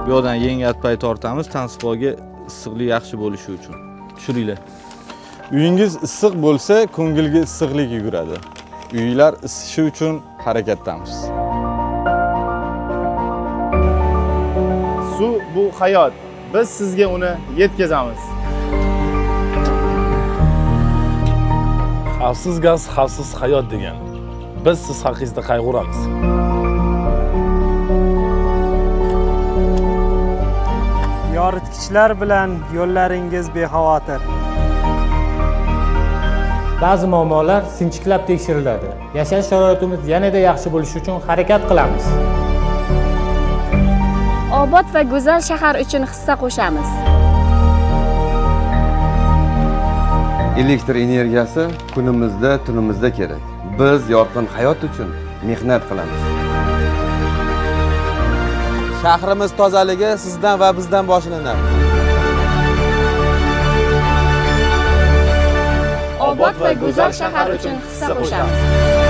Bu yerdan yengat pay tortamiz, tansifoga issiqlik yaxshi bo'lishi uchun. Tushiringlar. Uyingiz issiq bo'lsa, ko'ngilga issiqlik yuguradi. Uylar isishi uchun harakatdamiz. Suv bu hayot. Biz sizga uni yetkazamiz. Xavfsiz gaz, xavfsiz hayot degan. Biz siz haqingizda qayg'uramiz. Yoritgichlar bilan yo'llaringiz bexavotir. Ba'zi muammolar sinchiklab tekshiriladi. Yashash sharoitimiz yanada yaxshi bo'lishi uchun harakat qilamiz. Obod va go'zal shahar uchun hissa qo'shamiz. Elektr energiyasi kunimizda, tunimizda kerak. Biz yorqin hayot uchun mehnat qilamiz. Shahrimiz tozaligi sizdan va bizdan boshlanadi. Obod va go'zal shahar uchun hissa qo'shamiz.